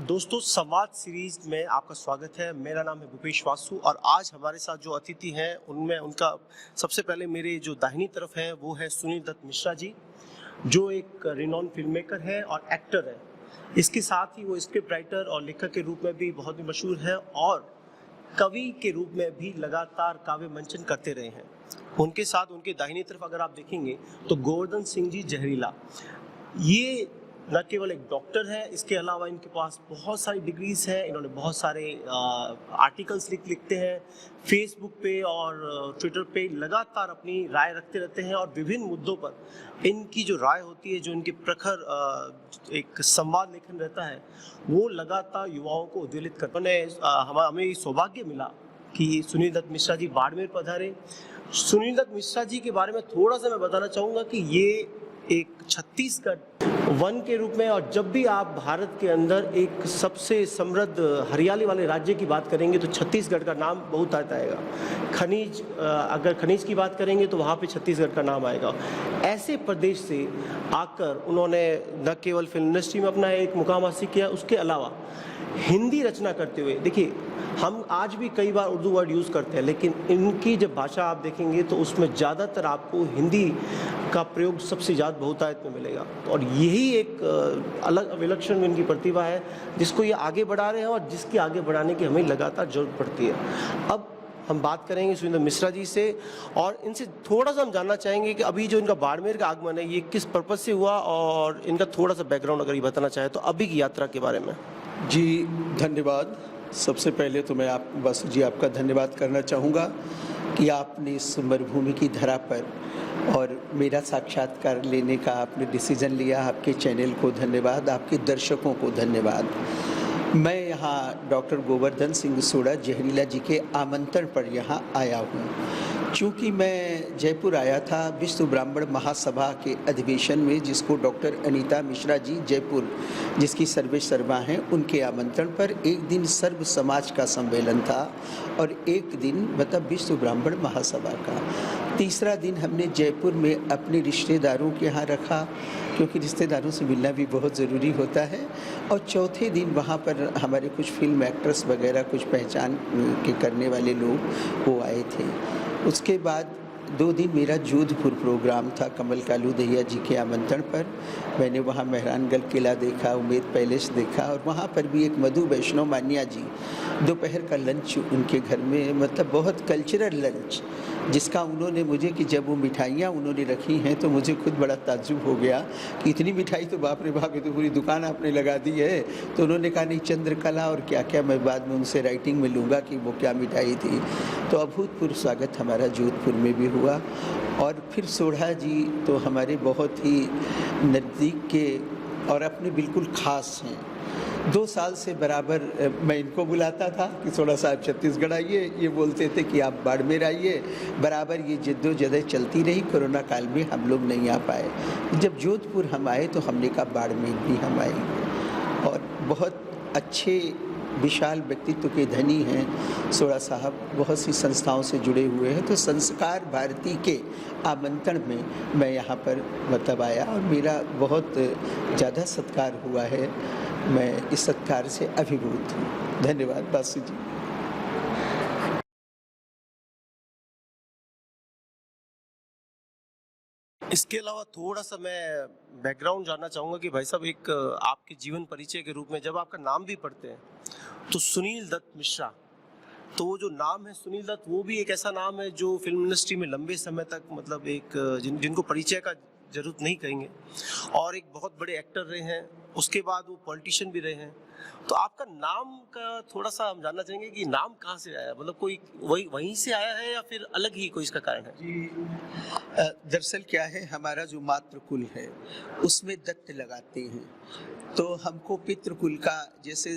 दोस्तों, संवाद सीरीज में आपका स्वागत है। मेरा नाम है भूपेश वासु और आज हमारे साथ जो अतिथि हैं उनमें उनका सबसे पहले मेरे जो दाहिनी तरफ है वो है सुनील दत्त मिश्रा जी, जो एक रिनॉन फिल्म मेकर है और एक्टर है। इसके साथ ही वो स्क्रिप्ट राइटर और लेखक के रूप में भी बहुत ही मशहूर है और कवि के रूप में भी लगातार काव्य मंचन करते रहे हैं। उनके साथ उनके दाहिनी तरफ अगर आप देखेंगे तो गोवर्धन सिंह जी जहरीला, ये न केवल एक डॉक्टर है, इसके अलावा इनके पास बहुत सारी डिग्रीज हैं। इन्होंने बहुत सारे आर्टिकल्स लिखते हैं फेसबुक पे और ट्विटर पे, लगातार अपनी राय रखते रहते हैं और विभिन्न मुद्दों पर इनकी जो राय होती है, जो इनके प्रखर एक संवाद लेखन रहता है, वो लगातार युवाओं को उद्वेलित करता है। हमें सौभाग्य मिला कि सुनील दत्त मिश्रा जी बाड़मेर पधारे। सुनील दत्त मिश्रा जी के बारे में थोड़ा सा मैं बताना चाहूँगा कि ये एक छत्तीसगढ़ वन के रूप में, और जब भी आप भारत के अंदर एक सबसे समृद्ध हरियाली वाले राज्य की बात करेंगे तो छत्तीसगढ़ का नाम बहुत आता आएगा। खनिज, अगर खनिज की बात करेंगे तो वहाँ पे छत्तीसगढ़ का नाम आएगा। ऐसे प्रदेश से आकर उन्होंने न केवल फिल्म इंडस्ट्री में अपना एक मुकाम हासिल किया, उसके अलावा हिंदी रचना करते हुए, देखिए हम आज भी कई बार उर्दू वर्ड यूज़ करते हैं, लेकिन इनकी जब भाषा आप देखेंगे तो उसमें ज़्यादातर आपको हिंदी का प्रयोग सबसे ज़्यादा बहुतायत में मिलेगा। और यही एक अलग विलक्षण इनकी प्रतिभा है जिसको ये आगे बढ़ा रहे हैं और जिसके आगे बढ़ाने की हमें लगातार जरूरत पड़ती है। अब हम बात करेंगे सुनील मिश्रा जी से और इनसे थोड़ा सा हम जानना चाहेंगे कि अभी जो इनका बाड़मेर का आगमन है ये किस पर्पज़ से हुआ, और इनका थोड़ा सा बैकग्राउंड अगर ये बताना चाहे तो अभी की यात्रा के बारे में। जी धन्यवाद। सबसे पहले तो मैं वासु जी आपका धन्यवाद करना चाहूँगा कि आपने इस मरुभूमि की धरा पर और मेरा साक्षात्कार लेने का आपने डिसीज़न लिया। आपके चैनल को धन्यवाद, आपके दर्शकों को धन्यवाद। मैं यहाँ डॉक्टर गोवर्धन सिंह सोढ़ा जहरीला जी के आमंत्रण पर यहाँ आया हूँ। चूँकि मैं जयपुर आया था विश्व ब्राह्मण महासभा के अधिवेशन में, जिसको डॉक्टर अनीता मिश्रा जी जयपुर, जिसकी सर्वे सर्वा हैं, उनके आमंत्रण पर एक दिन सर्व समाज का सम्मेलन था और एक दिन मतलब विश्व ब्राह्मण महासभा का। तीसरा दिन हमने जयपुर में अपने रिश्तेदारों के यहाँ रखा, क्योंकि रिश्तेदारों से मिलना भी बहुत ज़रूरी होता है। और चौथे दिन वहाँ पर हमारे कुछ फिल्म एक्ट्रेस वगैरह, कुछ पहचान के करने वाले लोग वो आए थे। उसके बाद 2 दिन मेरा जोधपुर प्रोग्राम था कमल कालू दहिया जी के आमंत्रण पर। मैंने वहाँ मेहरानगढ़ किला देखा, उमेद पैलेस देखा, और वहाँ पर भी एक मधु वैष्णव मान्या जी, दोपहर का लंच उनके घर में, मतलब बहुत कल्चरल लंच, जिसका उन्होंने मुझे कि जब वो मिठाइयाँ उन्होंने रखी हैं तो मुझे खुद बड़ा ताज्जुब हो गया कि इतनी मिठाई तो बाप रे बाप, ये तो पूरी दुकान आपने लगा दी है। तो उन्होंने कहा नहीं, चंद्रकला और क्या क्या, मैं बाद में उनसे राइटिंग में लूँगा कि वो क्या मिठाई थी। तो अभूतपूर्व स्वागत हमारा जोधपुर में भी हुआ। और फिर सोढ़ा जी तो हमारे बहुत ही नज़दीक के और अपने बिल्कुल ख़ास हैं। 2 साल से बराबर मैं इनको बुलाता था कि सोढ़ा साहब छत्तीसगढ़ आइए, ये बोलते थे कि आप बाड़मेर आइए। बराबर ये जद्दोजहद चलती रही। कोरोना काल में हम लोग नहीं आ पाए। जब जोधपुर हम आए तो हमने कहा बाड़मेर भी हम आएंगे। और बहुत अच्छे विशाल व्यक्तित्व के धनी हैं सोढ़ा साहब, बहुत सी संस्थाओं से जुड़े हुए हैं। तो संस्कार भारती के आमंत्रण में मैं यहाँ पर मतलब आया और मेरा बहुत ज़्यादा सत्कार हुआ है। मैं इस सत्कार से अभिभूत हूँ। धन्यवाद वासु जी। इसके अलावा थोड़ा सा मैं बैकग्राउंड जानना चाहूँगा कि भाई साहब, एक आपके जीवन परिचय के रूप में जब आपका नाम भी पढ़ते हैं तो सुनील दत्त मिश्रा, तो वो जो नाम है सुनील दत्त, वो भी एक ऐसा नाम है जो फिल्म इंडस्ट्री में लंबे समय तक मतलब एक जिनको परिचय का जरूरत नहीं कहेंगे, और एक बहुत बड़े एक्टर रहे हैं, उसके बाद वो पॉलिटिशियन भी रहे हैं। तो आपका नाम का थोड़ा सा हम जानना चाहेंगे कि नाम कहाँ से आया, मतलब कोई वहीं से आया है या फिर अलग ही कोई इसका कारण है? जी दरअसल क्या है, हमारा जो मातृकुल है उसमें दत्त लगाते हैं, तो हमको पितृकुल का, जैसे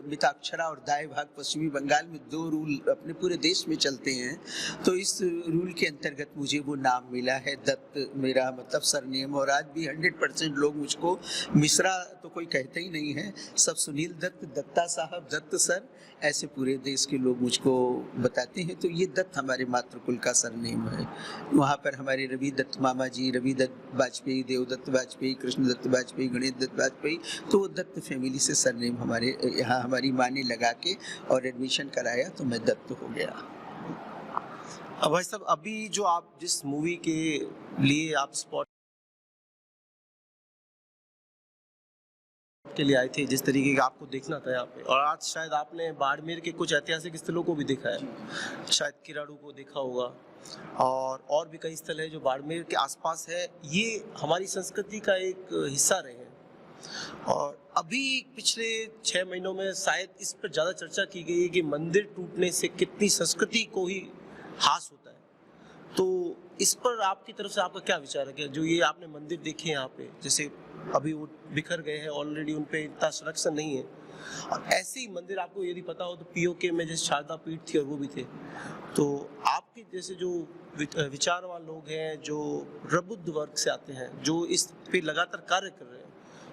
मिताक्षरा और दाई भाग पश्चिमी बंगाल में 2 रूल अपने पूरे देश में चलते हैं, तो इस रूल के अंतर्गत मुझे वो नाम मिला है दत्त, मेरा मतलब सरनेम। और आज भी 100% लोग मुझको मिश्रा तो कोई कहते ही नहीं है, सब सुनील दत्त, दत्ता साहब, दत्त सर, ऐसे पूरे देश के लोग मुझको बताते हैं। तो ये दत्त हमारे मातृकुल का सरनेम है। वहाँ पर हमारे रवि दत्त मामा जी, रवि दत्त वाजपेयी, देवदत्त वाजपेयी, कृष्ण दत्त वाजपेयी, गणेश दत्त वाजपेयी, तो वो दत्त फैमिली से सरनेम हमारे यहाँ हमारी माँ ने लगा के और एडमिशन कराया तो मैं दत्त हो गया। अब भाई साहब, अभी जो आप जिस मूवी के लिए आप स्पॉट के लिए आए थे, जिस तरीके का आपको देखना था यहाँ पे, और आज शायद आपने बाड़मेर के कुछ ऐतिहासिक स्थलों को भी देखा है, शायद किराड़ू को देखा होगा, और भी कई स्थल है जो बाड़मेर के आसपास है। ये हमारी संस्कृति का एक हिस्सा रहे हैं। और अभी पिछले 6 महीनों में शायद इस पर ज़्यादा चर्चा की गई है कि मंदिर टूटने से कितनी संस्कृति को ही ह्रास होता है। तो इस पर आपकी तरफ से आपका क्या विचार है कि जो ये आपने मंदिर देखे हैं यहाँ पे, जैसे अभी वो बिखर गए हैं ऑलरेडी, उन पे इतना संरक्षण नहीं है, और ऐसे ही मंदिर आपको यदि पता हो तो पीओके में जैसे शारदा पीठ थी और वो भी थे, तो आपके जैसे जो विचारवान लोग हैं, जो प्रबुद्ध वर्ग से आते हैं, जो इस पे लगातार कार्य कर रहे हैं,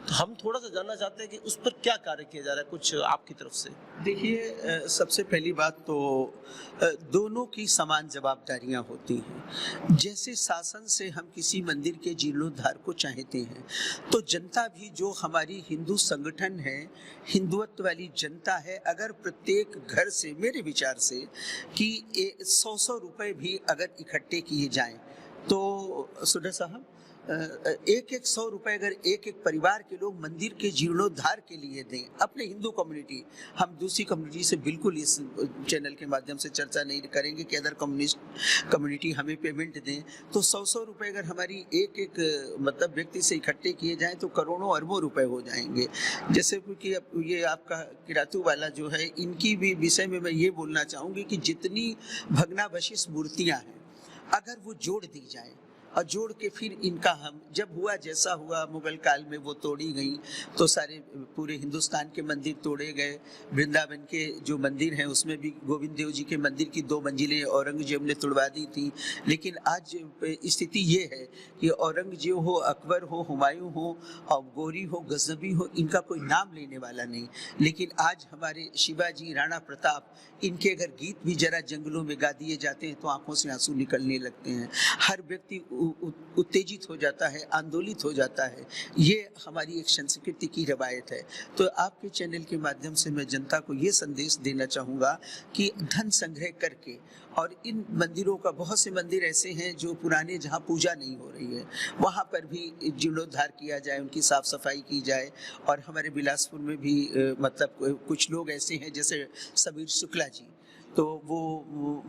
तो हम थोड़ा सा जानना चाहते हैं कि उस पर क्या कार्य किया जा रहा है, कुछ आपकी तरफ से। देखिए, सबसे पहली बात तो दोनों की समान जवाबदारियां होती हैं। जैसे शासन से हम किसी मंदिर के जीर्णोद्धार को चाहते हैं, तो जनता भी जो हमारी हिंदू संगठन है, हिंदुत्व वाली जनता है, अगर प्रत्येक घर से, मेरे विचार से, कि 100 रुपए भी अगर इकट्ठे किए जाएं, तो सुधा साहब, एक 100 रुपए अगर एक परिवार के लोग मंदिर के जीर्णोद्धार के लिए दें, अपने हिंदू कम्युनिटी, हम दूसरी कम्युनिटी से बिल्कुल इस चैनल के माध्यम से चर्चा नहीं करेंगे कि अदर कम्युनिटी हमें पेमेंट दें, तो 100 रुपए अगर हमारी एक मतलब व्यक्ति से इकट्ठे किए जाएं तो करोड़ों अरबों रुपए हो जाएंगे। जैसे कि अब ये आपका किरातू वाला जो है, इनकी भी विषय में मैं ये बोलना चाहूँगी कि जितनी भग्नावशेष मूर्तियाँ हैं, अगर वो जोड़ दी जाएँ और जोड़ के फिर इनका, हम जब हुआ जैसा हुआ मुगल काल में वो तोड़ी गई, तो सारे पूरे हिंदुस्तान के मंदिर तोड़े गए। वृंदावन के जो मंदिर हैं उसमें भी गोविंद देव जी के मंदिर की 2 मंजिलें औरंगजेब ने तुड़वा दी थी। लेकिन आज स्थिति ये है कि औरंगजेब हो, अकबर हो, हुमायूं हो, और गोरी हो, गजनबी हो, इनका कोई नाम लेने वाला नहीं। लेकिन आज हमारे शिवाजी, राणा प्रताप, इनके अगर गीत भी जरा जंगलों में गा दिए जाते हैं तो आंखों से आंसू निकलने लगते हैं। हर व्यक्ति उत्तेजित हो जाता है, आंदोलित हो जाता है। ये हमारी एक संस्कृति की रवायत है। तो आपके चैनल के माध्यम से मैं जनता को ये संदेश देना चाहूँगा कि धन संग्रह करके, और इन मंदिरों का, बहुत से मंदिर ऐसे हैं जो पुराने, जहाँ पूजा नहीं हो रही है, वहाँ पर भी जीर्णोद्धार किया जाए, उनकी साफ सफाई की जाए। और हमारे बिलासपुर में भी मतलब कुछ लोग ऐसे हैं जैसे समीर शुक्ला जी, तो वो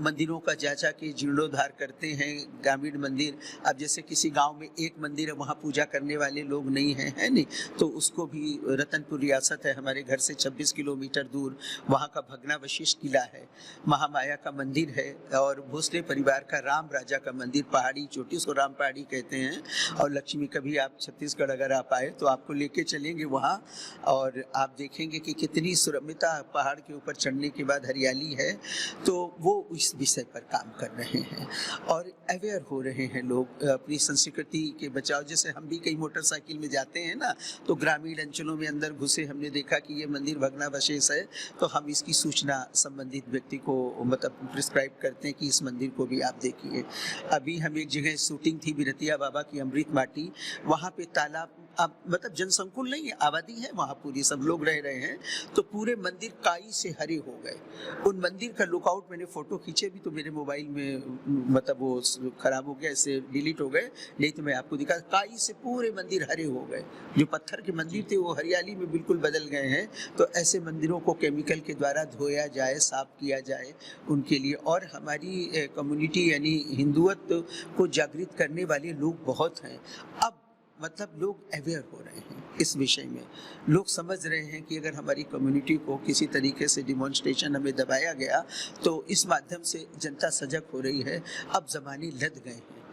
मंदिरों का जा के जीर्णोद्धार करते हैं, ग्रामीण मंदिर। अब जैसे किसी गांव में एक मंदिर है, वहाँ पूजा करने वाले लोग नहीं हैं, है नहीं, तो उसको भी, रतनपुर रियासत है हमारे घर से 26 किलोमीटर दूर, वहाँ का भग्नावशेष किला है, महामाया का मंदिर है, और भोसले परिवार का राम राजा का मंदिर, पहाड़ी चोटी, उसको राम पहाड़ी कहते हैं। और लक्ष्मी, कभी आप छत्तीसगढ़ अगर आप आए तो आपको लेके चलेंगे वहाँ, और आप देखेंगे कि कितनी सुरम्यता, पहाड़ के ऊपर चढ़ने के बाद हरियाली है। तो वो इस विषय पर काम कर रहे हैं और अवेयर हो रहे हैं लोग अपनी संस्कृति के बचाव। जैसे हम भी कई मोटरसाइकिल में जाते हैं ना, तो ग्रामीण अंचलों में अंदर घुसे हमने देखा कि ये मंदिर भग्नावशेष है, तो हम इसकी सूचना संबंधित व्यक्ति को मतलब प्रिस्क्राइब करते हैं कि इस मंदिर को भी आप देखिए। अभी हम एक जगह शूटिंग थी, बिरतिया बाबा की अमृत माटी, वहाँ पे तालाब, अब मतलब जनसंकुल नहीं है, आबादी है वहाँ, पूरी सब लोग रह रहे हैं, तो पूरे मंदिर काई से हरे हो गए। उन मंदिर का लुकआउट मैंने फोटो खींचे भी, तो मेरे मोबाइल में मतलब वो खराब हो गया, इससे डिलीट हो गए, नहीं तो मैं आपको दिखा, काई से पूरे मंदिर हरे हो गए। जो पत्थर के मंदिर थे वो हरियाली में बिल्कुल बदल गए हैं। तो ऐसे मंदिरों को केमिकल के द्वारा धोया जाए, साफ किया जाए उनके लिए। और हमारी कम्युनिटी यानी हिंदुत्व को जागृत करने वाले लोग बहुत हैं। अब मतलब लोग अवेयर हो रहे हैं इस विषय में, लोग समझ रहे हैं कि अगर हमारी कम्युनिटी को किसी तरीके से डिमॉन्स्ट्रेशन हमें दबाया गया, तो इस माध्यम से जनता सजग हो रही है। अब ज़माने लद गए हैं,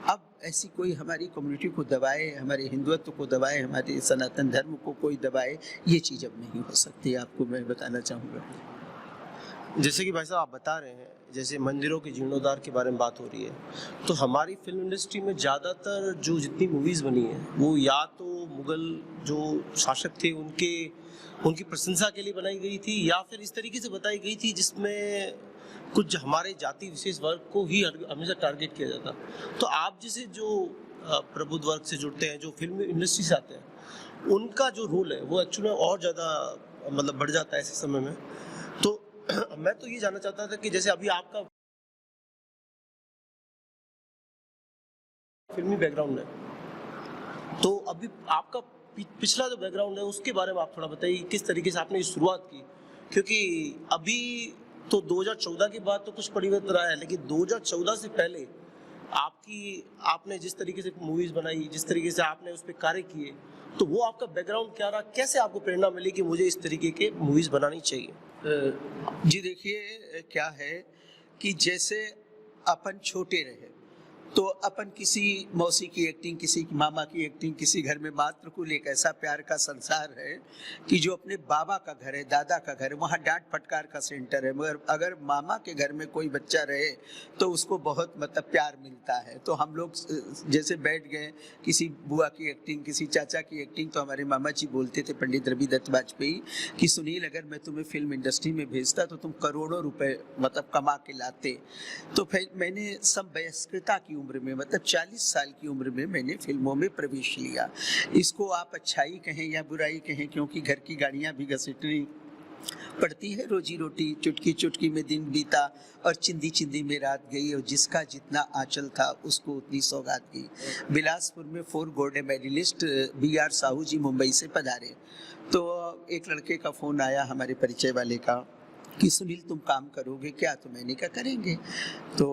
अब ऐसी कोई हमारी कम्युनिटी को दबाए, हमारे हिंदुत्व को दबाए, हमारे सनातन धर्म को कोई दबाए, ये चीज़ अब नहीं हो सकती, आपको मैं बताना चाहूँगा। जैसे कि भाई साहब आप बता रहे हैं, जैसे मंदिरों के जीर्णोद्धार के बारे में बात हो रही है, तो हमारी फिल्म इंडस्ट्री में ज़्यादातर जो जितनी मूवीज़ बनी हैं वो या तो मुगल जो शासक थे उनकी प्रशंसा के लिए बनाई गई थी, या फिर इस तरीके से बताई गई थी जिसमें कुछ हमारे जाति विशेष वर्ग को ही हमेशा टारगेट किया जाता। तो आप जैसे जो प्रबुद्ध वर्ग से जुड़ते हैं, जो फिल्म इंडस्ट्री से आते हैं, उनका जो रोल है वो एक्चुअली और ज़्यादा मतलब बढ़ जाता है ऐसे समय में। तो मैं तो ये जानना चाहता था कि जैसे अभी आपका फिल्मी बैकग्राउंड है, तो अभी आपका पिछला जो बैकग्राउंड है उसके बारे में आप थोड़ा बताइए, किस तरीके से आपने शुरुआत की, क्योंकि अभी तो 2014 के बाद तो कुछ परिवर्तन आया है, लेकिन 2014 से पहले आपने जिस तरीके से मूवीज बनाई, जिस तरीके से आपने उस पर कार्य किए, तो वो आपका बैकग्राउंड क्या रहा, कैसे आपको प्रेरणा मिली कि मुझे इस तरीके के मूवीज बनानी चाहिए? जी देखिए, क्या है कि जैसे अपन छोटे रहे तो अपन किसी मौसी की एक्टिंग, किसी मामा की एक्टिंग, किसी घर में मातृकुल एक ऐसा प्यार का संसार है कि जो अपने बाबा का घर है, दादा का घर है, वहाँ डांट फटकार का सेंटर है, मगर अगर मामा के घर में कोई बच्चा रहे तो उसको बहुत मतलब प्यार मिलता है। तो हम लोग जैसे बैठ गए किसी बुआ की एक्टिंग, किसी चाचा की एक्टिंग, तो हमारे मामा जी बोलते थे, पंडित रवि दत्त वाजपेयी, कि सुनील अगर मैं तुम्हें फिल्म इंडस्ट्री में भेजता तो तुम करोड़ों रुपए मतलब कमा के लाते। तो फिर मैंने समवयस्कता की उम्र में, मतलब 40 साल की उम्र में मैंने फिल्मों में प्रवेश लिया। इसको आप अच्छाई कहें या बुराई कहें, क्योंकि घर की गाड़ियां भी घसीटनी पड़ती है, रोजी रोटी चुटकी चुटकी में दिन बीता और चिंदी चिंदी में रात गई, और जिसका जितना आंचल था उसको उतनी सौगात गई। बिलासपुर में 4 गोल्डन मेडलिस्ट BR साहू जी मुंबई से पधारे, तो एक लड़के का फ़ोन आया हमारे परिचय वाले का कि सुनील तुम काम करोगे क्या? तो मैंने कहा करेंगे। तो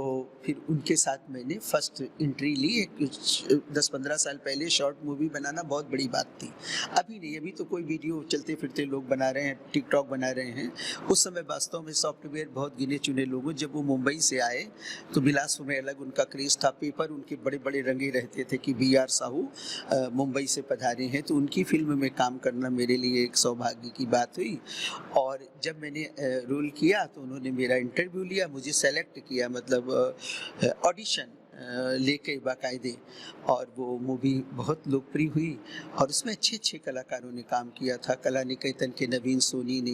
फिर उनके साथ मैंने फर्स्ट एंट्री ली। एक 10-15 साल पहले शॉर्ट मूवी बनाना बहुत बड़ी बात थी, अभी नहीं, अभी तो कोई वीडियो चलते फिरते लोग बना रहे हैं, टिकटॉक बना रहे हैं। उस समय वास्तव में सॉफ्टवेयर बहुत गिने चुने लोगों, जब वो मुंबई से आए तो बिलासपुर में अलग उनका क्रेज था, पेपर उनके बड़े बड़े रंगे रहते थे कि BR साहू मुंबई से पधारे हैं, तो उनकी फिल्म में काम करना मेरे लिए एक सौभाग्य की बात हुई। और जब मैंने रोल किया तो उन्होंने मेरा इंटरव्यू लिया, मुझे सेलेक्ट किया, मतलब ऑडिशन लेके बाकायदे, और वो मूवी बहुत लोकप्रिय हुई और उसमें अच्छे अच्छे कलाकारों ने काम किया था। कला निकेतन के नवीन सोनी ने,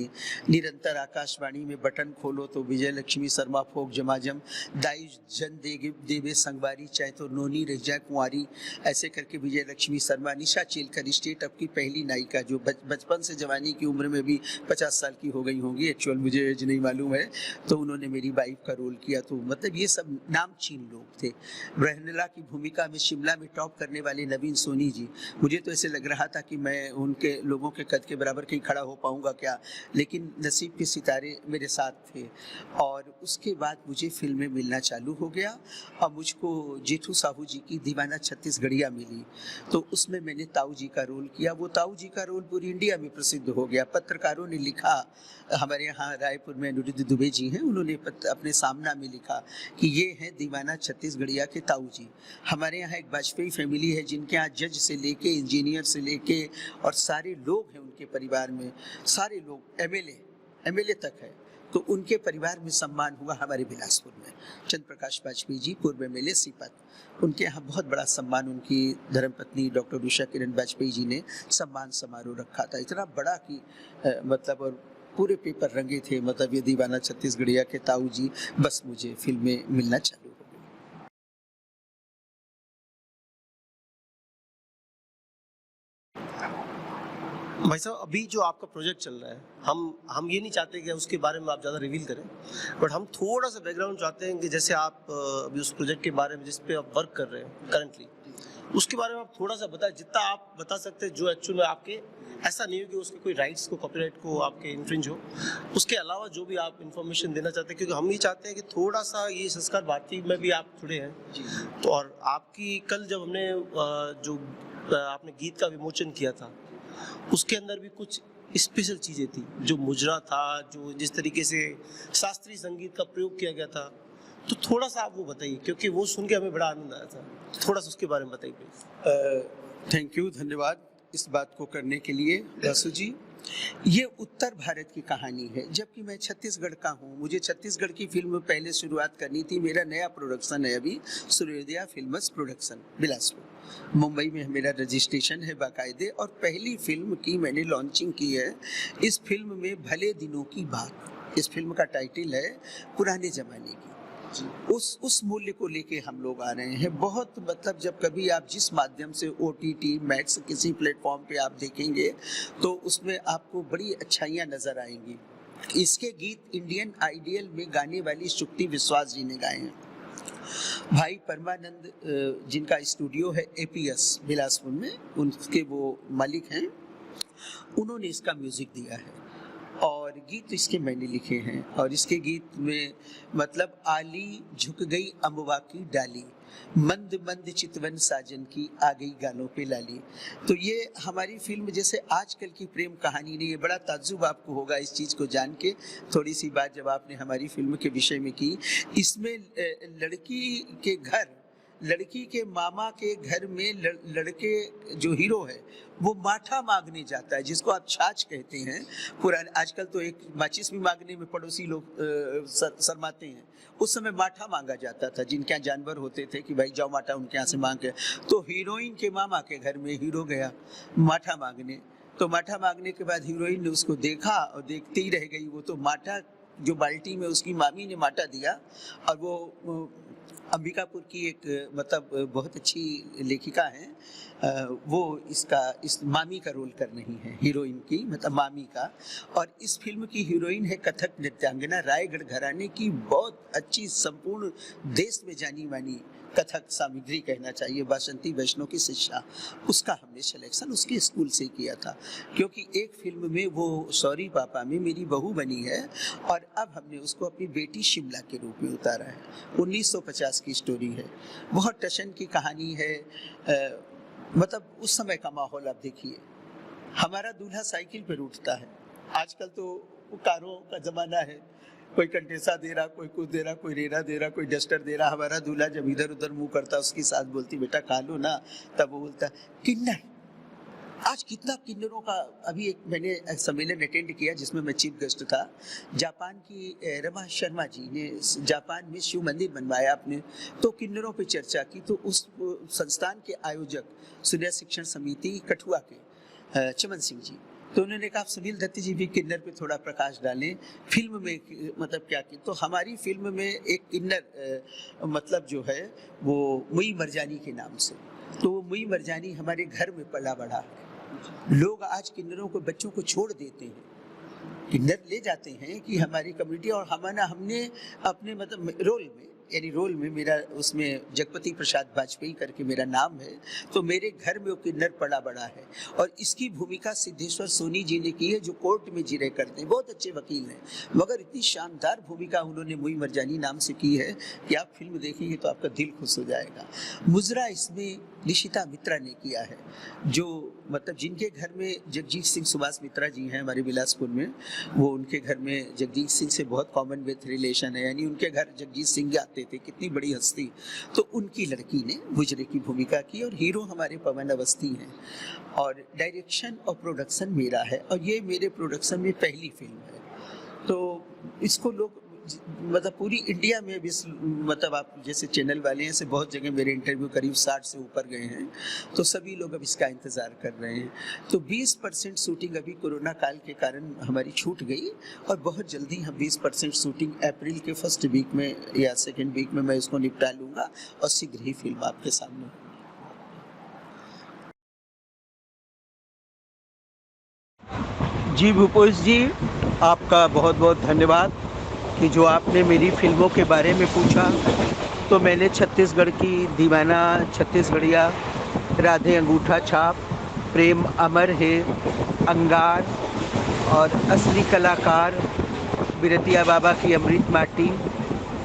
निरंतर आकाशवाणी में बटन खोलो तो विजय लक्ष्मी शर्मा फोक जमाजम, दाई जन देवे संगवारी, चाहे तो नोनी रह जाए कुंवारी, ऐसे करके विजय लक्ष्मी शर्मा, निशा चेलकर स्टेट अप की पहली नायिका, जो बचपन से जवानी की उम्र में भी 50 साल की हो गई होंगी, एक्चुअल मुझे एज नहीं मालूम है, तो उन्होंने मेरी वाइफ का रोल किया। तो मतलब ये सब नामचीन लोग थे। ब्रहनला की भूमिका में शिमला में टॉप करने वाले नवीन सोनी जी, मुझे तो ऐसे लग रहा था कि मैं उनके लोगों के कद के बराबर कहीं खड़ा हो पाऊंगा क्या, लेकिन नसीब के सितारे मेरे साथ थे। और उसके बाद मुझे फिल्में मिलना चालू हो गया और मुझको जेठू साहू जी की दीवाना छत्तीसगढ़िया मिली, तो उसमें मैंने ताऊ जी का रोल किया। वो ताऊ जी का रोल पूरी इंडिया में प्रसिद्ध हो गया। पत्रकारों ने लिखा, हमारे यहाँ रायपुर में अनुरुद्ध दुबे जी हैं, उन्होंने अपने सामना में लिखा कि ये हैं दीवाना छत्तीसगढ़िया के ताऊ जी। हमारे यहाँ एक वाजपेयी फैमिली है जिनके यहाँ जज से लेके इंजीनियर से लेके और सारे लोग हैं उनके परिवार में, सारे लोग एमएलए तक है, तो उनके परिवार में सम्मान हुआ हमारे बिलासपुर में। चंद्र प्रकाश वाजपेयी जी पूर्व एमएलए सीपत, उनके यहाँ बहुत बड़ा सम्मान, उनकी धर्मपत्नी डॉक्टर उषा किरण वाजपेयी जी ने सम्मान समारोह रखा था, इतना बड़ा कि मतलब और पूरे पेपर रंगे थे, मतलब ये दीवाना छत्तीसगढ़िया के ताऊ जी, बस मुझे फिल्में मिलना चालू हो गई। भाई साहब अभी जो आपका प्रोजेक्ट चल रहा है, हम ये नहीं चाहते कि उसके बारे में आप ज़्यादा रिवील करें, बट हम थोड़ा सा बैकग्राउंड चाहते हैं कि जैसे आप अभी उस प्रोजेक्ट के बारे में जिस पे आप वर्क कर रहे हैं करंटली, उसके बारे में आप थोड़ा सा बताएं, जितना आप बता सकते हैं, जो एक्चुअल में आपके ऐसा नहीं हो कि उसके कोई राइट्स को, कॉपीराइट को आपके इन्फ्रिंज हो, उसके अलावा जो भी आप इन्फॉर्मेशन देना चाहते हैं, क्योंकि हम ये चाहते हैं कि थोड़ा सा ये संस्कार भारती में भी आप जुड़े हैं। तो और आपकी कल जब हमने जो आपने गीत का विमोचन किया था, उसके अंदर भी कुछ स्पेशल चीज़ें थी, जो मुजरा था, जो जिस तरीके से शास्त्रीय संगीत का प्रयोग किया गया था, तो थोड़ा सा आप वो बताइए, क्योंकि वो सुन के हमें बड़ा आनंद आया था, थोड़ा सा उसके बारे में बताइए प्लीज। थैंक यू, धन्यवाद इस बात को करने के लिए वासु जी। ये उत्तर भारत की कहानी है, जबकि मैं छत्तीसगढ़ का हूँ। मुझे छत्तीसगढ़ की फिल्म में पहले शुरुआत करनी थी। मेरा नया प्रोडक्शन है अभी, सूर्योदया फिल्म्स प्रोडक्शन, बिलासपुर, मुंबई में मेरा रजिस्ट्रेशन है बाकायदे, और पहली फिल्म की मैंने लॉन्चिंग की है। इस फिल्म में भले दिनों की बात, इस फिल्म का टाइटल है, पुराने ज़माने की। उस मूल्य को लेके हम लोग आ रहे हैं। बहुत मतलब जब कभी आप जिस माध्यम से OTT मैक्स किसी प्लेटफॉर्म पे आप देखेंगे तो उसमें आपको बड़ी अच्छाइयाँ नज़र आएंगी। इसके गीत इंडियन आइडियल में गाने वाली शुक्ति विश्वास जी ने गाए हैं। भाई परमानंद जिनका स्टूडियो है APS बिलासपुर में, उनके वो मालिक हैं, उन्होंने इसका म्यूज़िक दिया है और गीत इसके मैंने लिखे हैं। और इसके गीत में मतलब आली झुक गई अम्बवा की डाली, मंद मंद चितवन साजन की आ गई गालों पे लाली। तो ये हमारी फिल्म जैसे आजकल की प्रेम कहानी नहीं है। बड़ा ताज्जुब आपको होगा इस चीज़ को जान के, थोड़ी सी बात जब आपने हमारी फिल्म के विषय में की। इसमें लड़की के मामा के घर में लड़के जो हीरो है वो माठा मांगने जाता है, जिसको आप छाछ कहते हैं। पुराने आजकल तो एक माचिस भी मांगने में पड़ोसी लोग शर्माते हैं। उस समय माठा मांगा जाता था, जिनके यहाँ जानवर होते थे कि भाई जाओ माठा उनके यहाँ से मांग के। तो हीरोइन के मामा के घर में हीरो गया माठा मांगने। तो माठा मांगने के बाद हीरोइन ने उसको देखा और देखते ही रह गई। वो तो माठा जो बाल्टी में उसकी मामी ने माठा दिया, और वो अंबिकापुर की एक मतलब बहुत अच्छी लेखिका हैं, वो इस मामी का रोल कर रही हैं, हीरोइन की मतलब मामी का। और इस फिल्म की हीरोइन है कथक नृत्यांगना, रायगढ़ घराने की बहुत अच्छी संपूर्ण देश में जानी मानी कथक सामग्री कहना चाहिए, वासंती वैष्णव की शिष्या। उसका हमने सिलेक्शन उसके स्कूल से किया था, क्योंकि एक फिल्म में वो सॉरी पापा में मेरी बहू बनी है, और अब हमने उसको अपनी बेटी शिमला के रूप में उतारा है। 1950 की स्टोरी है, बहुत टशन की कहानी है। मतलब उस समय का माहौल आप देखिए, हमारा दूल्हा साइकिल पर उठता है। आजकल तो कारों का ज़माना है, कोई कंटेसा दे रहा, कोई कुछ दे रहा, कोई रेरा दे रहा, कोई डस्टर दे रहा। हमारा दूल्हा जब इधर उधर मुंह करता, उसकी सास बोलती बेटा खा लो ना, तब वो बोलता किन्नर। आज कितना किन्नरों का, अभी एक मैंने सम्मेलन अटेंड किया जिसमें मैं चीफ गेस्ट था। जापान की रमा शर्मा जी ने जापान में शिव मंदिर बनवाया अपने, तो किन्नरों पे चर्चा की। तो उस संस्थान के आयोजक सूर्या शिक्षण समिति कठुआ के चमन सिंह जी, तो उन्होंने कहा सुनील दत्ती जी भी किन्नर पे थोड़ा प्रकाश डालें फिल्म में। मतलब क्या कि तो हमारी फिल्म में एक किन्नर मतलब जो है वो मुई मरजानी के नाम से, तो वो मुई मरजानी हमारे घर में पला बढ़ा। लोग आज किन्नरों को, बच्चों को छोड़ देते हैं, किन्नर ले जाते हैं कि हमारी कम्युनिटी, और हमने अपने मतलब रोल में मेरा उसमें जगपति प्रसाद वाजपेयी करके मेरा नाम है, तो मेरे घर में वो किन्नर पड़ा बड़ा है। और इसकी भूमिका सिद्धेश्वर सोनी जी ने की है, जो कोर्ट में जिरह करते हैं, बहुत अच्छे वकील हैं, मगर इतनी शानदार भूमिका उन्होंने मुई मरजानी नाम से की है कि आप फिल्म देखेंगे तो आपका दिल खुश हो जाएगा। मुजरा इसमें निशिता मित्रा ने किया है, जो मतलब जिनके घर में जगजीत सिंह सुभाष मित्रा जी हैं हमारे बिलासपुर में, वो उनके घर में जगजीत सिंह से बहुत कॉमनवेल्थ रिलेशन है, यानी उनके घर जगजीत सिंह आते थे, कितनी बड़ी हस्ती। तो उनकी लड़की ने मुजरे की भूमिका की, और हीरो हमारे पवन अवस्थी हैं, और डायरेक्शन और प्रोडक्शन मेरा है, और ये मेरे प्रोडक्शन में पहली फिल्म है। तो इसको लोग मतलब पूरी इंडिया में भी, मतलब आप जैसे चैनल वाले हैं से बहुत जगह मेरे इंटरव्यू करीब 60 से ऊपर गए हैं, तो सभी लोग अब इसका इंतज़ार कर रहे हैं। तो 20% शूटिंग अभी कोरोना काल के कारण हमारी छूट गई, और बहुत जल्दी हम 20% शूटिंग अप्रैल के फर्स्ट वीक में या सेकेंड वीक में मैं इसको निपटा लूँगा, और शीघ्र ही फिल्म आपके सामने। जी भूपेश जी, आपका बहुत बहुत धन्यवाद कि जो आपने मेरी फिल्मों के बारे में पूछा। तो मैंने छत्तीसगढ़ की दीवाना, छत्तीसगढ़िया, राधे अंगूठा छाप, प्रेम अमर है, अंगार, और असली कलाकार, बिरतिया बाबा की अमृत माटी,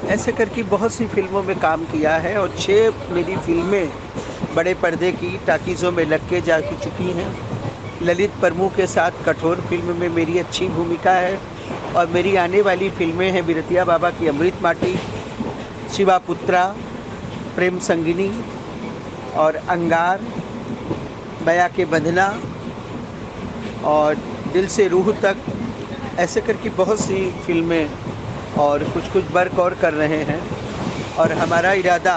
ऐसे करके बहुत सी फिल्मों में काम किया है। और 6 मेरी फिल्में बड़े पर्दे की टाकीज़ों में लग के जा चुकी हैं। ललित प्रभु के साथ कठोर फिल्म में मेरी अच्छी भूमिका है, और मेरी आने वाली फिल्में हैं बिरतिया बाबा की अमृत माटी, शिवापुत्रा, प्रेम संगिनी, और अंगार, बया के बंधना, और दिल से रूह तक, ऐसे करके बहुत सी फिल्में और कुछ वर्क और कर रहे हैं। और हमारा इरादा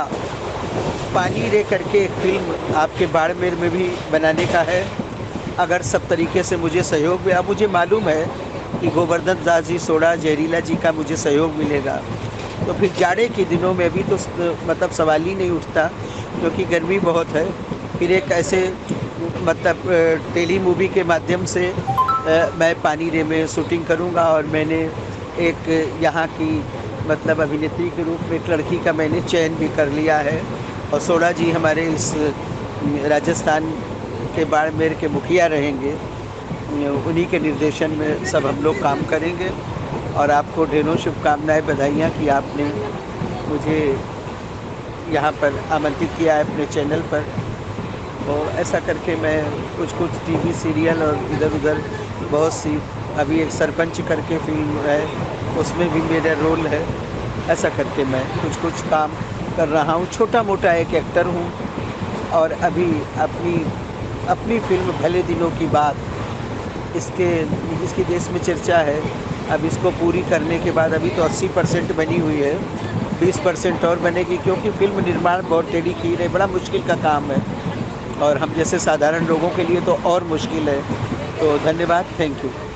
पानी रे करके एक फिल्म आपके बाड़मेर में भी बनाने का है। अगर सब तरीके से मुझे सहयोग मिला, मुझे मालूम है कि गोवर्धन दास जी, सोडा जहरीला जी का मुझे सहयोग मिलेगा, तो फिर जाड़े के दिनों में भी तो मतलब सवाल ही नहीं उठता, क्योंकि गर्मी बहुत है। फिर एक ऐसे मतलब टेली मूवी के माध्यम से मैं पानी रे में शूटिंग करूंगा। और मैंने एक यहाँ की मतलब अभिनेत्री के रूप में एक लड़की का मैंने चयन भी कर लिया है। और सोडा जी हमारे इस राजस्थान के बाड़मेर के मुखिया रहेंगे, उन्हीं के निर्देशन में सब हम लोग काम करेंगे। और आपको ढेरों शुभकामनाएं, बधाइयाँ कि आपने मुझे यहाँ पर आमंत्रित किया है अपने चैनल पर। तो ऐसा करके मैं कुछ टीवी सीरियल और इधर उधर बहुत सी, अभी एक सरपंच करके फिल्म है उसमें भी मेरा रोल है। ऐसा करके मैं कुछ काम कर रहा हूँ, छोटा मोटा एक एक्टर हूँ। और अभी अपनी फिल्म भले दिनों की बात, इसकी देश में चर्चा है। अब इसको पूरी करने के बाद, अभी तो 80% बनी हुई है, 20% और बनेगी, क्योंकि फिल्म निर्माण बहुत टेढ़ी खीर है, बड़ा मुश्किल का काम है और हम जैसे साधारण लोगों के लिए तो और मुश्किल है। तो धन्यवाद, थैंक यू।